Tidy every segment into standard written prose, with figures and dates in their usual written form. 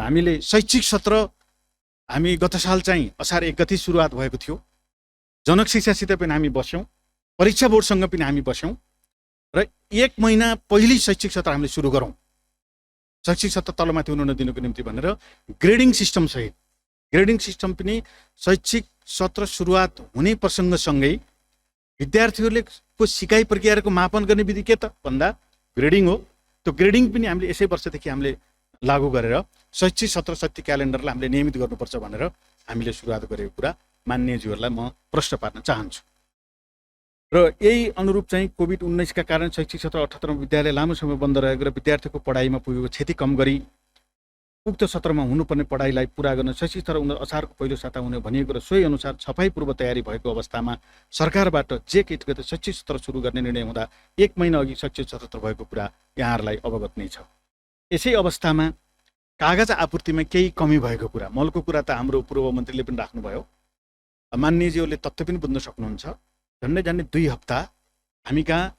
हामीले शैक्षिक सत्र हामी गत साल चाहिँ असार 1 गते सुरुवात भएको थियो। जनक शिक्षासित पनि हामी बस्यौँ, परीक्षा बोर्डसँग पनि हामी बस्यौँ र 1 महिना पहिले शैक्षिक सत्र हामीले सुरु गरौँ, शैक्षिक सत्र तलमाथि हुन नदिनुको निम्ति भनेर ग्रेडिङ सिस्टम सहित। ग्रेडिङ सिस्टम पनि शैक्षिक सत्र सुरुवात हुने प्रसङ्गसँगै विद्यार्थीहरूले को सिकाइ प्रक्रियाको मापन गर्ने विधि के त भन्दा ग्रेडिङ हो। त्यो ग्रेडिङ पनि हामीले यसै वर्षदेखि हामीले लागू गरेर शैक्षिक सत्र शैक्षिक क्यालेन्डरलाई हामीले नियमित गर्नुपर्छ भनेर हामीले सुरुवात गरेको कुरा माननीयज्यूहरूलाई म प्रश्न पार्न चाहन्छु। र यही अनुरूप चाहिँ कोभिड-19 का कारण शैक्षिक सत्र 78 विद्यालय लामो समय बन्द रहेको र विद्यार्थीको पढाइमा पुगेको क्षति कम गरी उक्त सत्रमा हुनुपर्ने पढाइलाई पुरा गर्न शैक्षिक सत्र असारको पहिलो साता हुने भनिएको र सोही अनुसार सफाई पूर्व तयारी भएको अवस्थामा सरकारबाट जेठ 1 गते शैक्षिक सत्र सुरु गर्ने निर्णय हुँदा 1 महिना अघि शैक्षिक सत्र भएको कुरा यहाँहरूलाई अवगत नै छ। यसै अवस्थामा कागज आपूर्तिमा केही कमी भएको कुरा, मलको कुरा त हाम्रो पूर्व मन्त्रीले पनि राख्नुभयो, माननीयज्यूले तथ्य पनि बुझ्न सक्नुहुन्छ। झन्डै 2 हप्ता हामी कहाँ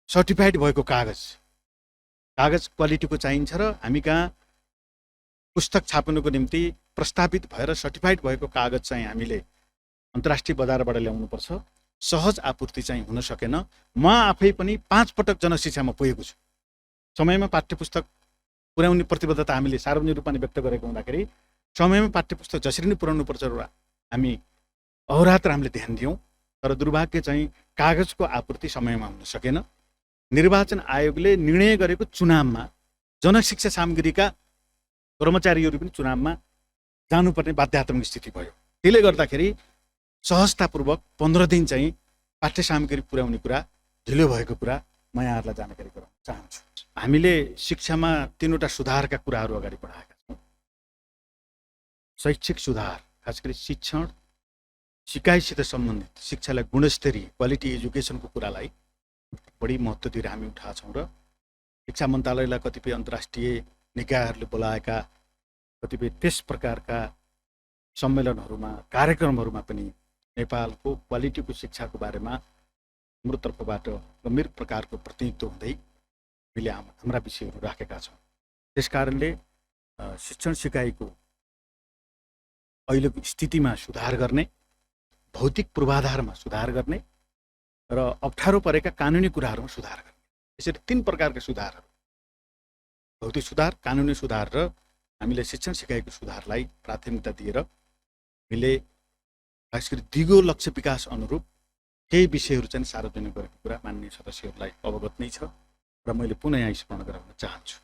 सर्टिफाइड भएको कागज क्वालिटीको चाहिन्छ र हामी कहाँ पुस्तक छाप्नुको निम्ति प्रस्तावित भएर सर्टिफाइड भएको कागज चाहिँ हामीले अन्तर्राष्ट्रिय बजारबाट ल्याउनुपर्छ। सहज आपूर्ति चाहिँ हुन सकेन। म आफै पनि 5 पटक जनशिक्षामा पुगेको छु। समयमा पाठ्यपुस्तक पुर्याउने प्रतिबद्धता हामीले सार्वजनिक रूपमा व्यक्त गरेको हुँदाखेरि समयमा पाठ्यपुस्तक जसरी नै पुर्याउनुपर्छ र हामी अहोरात्र हामीले ध्यान दियौँ, तर दुर्भाग्य चाहिँ कागजको आपूर्ति समयमा हुन सकेन। निर्वाचन आयोगले निर्णय गरेको चुनावमा जनशिक्षा सामग्रीका कर्मचारीहरू पनि चुनावमा जानुपर्ने बाध्यात्मक स्थिति भयो। त्यसले गर्दाखेरि सहजतापूर्वक 15 दिन चाहिँ पाठ्य सामग्री पुर्याउने कुरा ढिलो भएको कुरा म यहाँहरूलाई जानकारी गराउन चाहन्छु। हामीले शिक्षामा 3वटा सुधारका कुराहरू अगाडि बढाएका छौँ। शैक्षिक सुधार, खास गरी शिक्षण सिकाइसित सम्बन्धित शिक्षालाई गुणस्तरीय क्वालिटी एजुकेसनको कुरालाई बढी महत्त्व दिएर हामी उठाएका छौँ र शिक्षा मन्त्रालयलाई कतिपय अन्तर्राष्ट्रिय निकायहरूले बोलाएका कतिपय त्यस प्रकारका सम्मेलनहरूमा कार्यक्रमहरूमा पनि नेपालको क्वालिटीको शिक्षाको बारेमा हाम्रो तर्फबाट गम्भीर प्रकारको प्रतिनिधित्व हुँदै हामीले हाम्रा विषयहरू राखेका छौँ। त्यसकारणले शिक्षण सिकाइको अहिलेको स्थितिमा सुधार गर्ने, भौतिक पूर्वाधारमा सुधार गर्ने र अप्ठ्यारो परेका कानुनी कुराहरूमा सुधार गर्ने, यसरी 3 प्रकारका सुधारहरू, भौतिक सुधार, कानुनी सुधार र हामीले शिक्षण सिकाइको सुधारलाई प्राथमिकता दिएर हामीले खास गरी दिगो लक्ष्य विकास अनुरूप केही विषयहरू चाहिँ सार्वजनिक गरेको कुरा माननीय सदस्यहरूलाई अवगत नै छ र मैले पुनः यहाँ स्मरण गराउन चाहन्छु।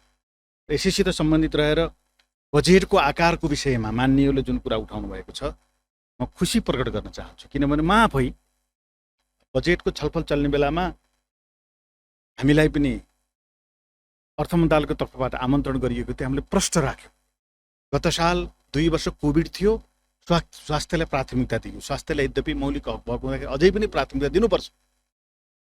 यसैसित सम्बन्धित रहेर बजेटको आकारको विषयमा माननीयले जुन कुरा उठाउनु भएको छ म खुसी प्रकट गर्न चाहन्छु, किनभने म आफै बजेटको छलफल चल्ने बेलामा हामीलाई पनि अर्थ मन्त्रालयको तर्फबाट आमन्त्रण गरिएको थियो। हामीले प्रश्न राख्यौँ। गत साल 2 वर्ष कोभिड थियो, स्वास्थ्यलाई प्राथमिकता दियो। स्वास्थ्यलाई यद्यपि मौलिक हक भएको हुँदाखेरि अझै पनि प्राथमिकता दिनुपर्छ,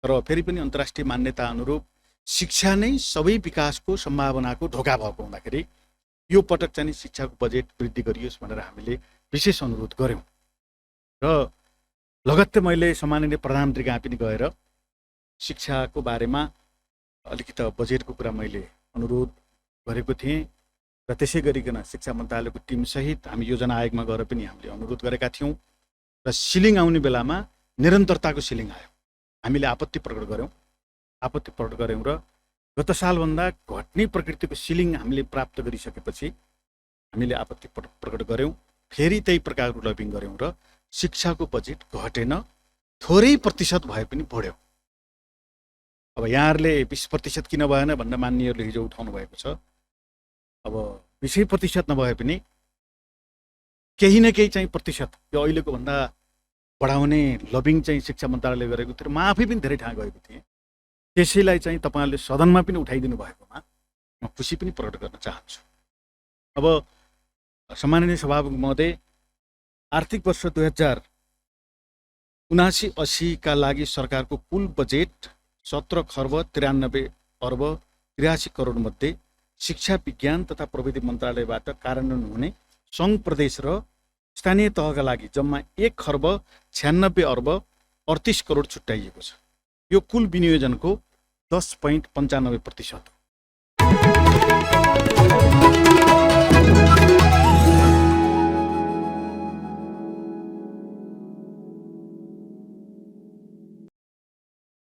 तर फेरि पनि अन्तर्राष्ट्रिय मान्यता अनुरूप शिक्षा नै सबै विकासको सम्भावनाको ढोका भएको हुँदाखेरि यो पटक चाहिँ शिक्षाको बजेट वृद्धि गरियोस् भनेर हामीले विशेष अनुरोध गऱ्यौँ र लगत्तै मैले सम्माननीय प्रधानमन्त्री कहाँ पनि गएर शिक्षाको बारेमा अलिकति बजेटको कुरा मैले अनुरोध गरेको थिएँ र त्यसै गरिकन शिक्षा मन्त्रालयको टिमसहित हामी योजना आयोगमा गएर पनि हामीले अनुरोध गरेका थियौँ र सिलिङ आउने बेलामा निरन्तरताको सिलिङ आयो। हामीले आपत्ति प्रकट गऱ्यौँ र गत सालभन्दा घट्ने प्रकृतिको सिलिङ हामीले प्राप्त गरिसकेपछि हामीले आपत्ति प्रकट गऱ्यौँ। फेरि त्यही प्रकारको लबिङ गऱ्यौँ र शिक्षाको बजेट घटेन, थोरै प्रतिशत भए पनि बढ्यो। अब यहाँहरूले 20% किन भएन भनेर मान्यहरूले हिजो उठाउनु भएको छ। अब 20% नभए पनि केही न केही चाहिँ प्रतिशत यो अहिलेको भन्दा बढाउने लबिङ चाहिँ शिक्षा मन्त्रालयले गरेको थियो। म आफै पनि धेरै ठाउँ गएको थिएँ। त्यसैलाई चाहिँ तपाईँहरूले सदनमा पनि उठाइदिनु भएकोमा म खुसी पनि प्रकट गर्न चाहन्छु। अब सम्माननीय सभामुख महोदय, आर्थिक वर्ष 2079-80 का लागि सरकारको कुल बजेट 17 खर्ब 93 अर्ब 83 करोड मध्ये शिक्षा विज्ञान तथा प्रविधि मन्त्रालयबाट कार्यान्वयन हुने सङ्घ प्रदेश र स्थानीय तहका लागि जम्मा 1 खर्ब 96 अर्ब 38 करोड छुट्याइएको छ। यो कुल विनियोजनको 10.95% हो।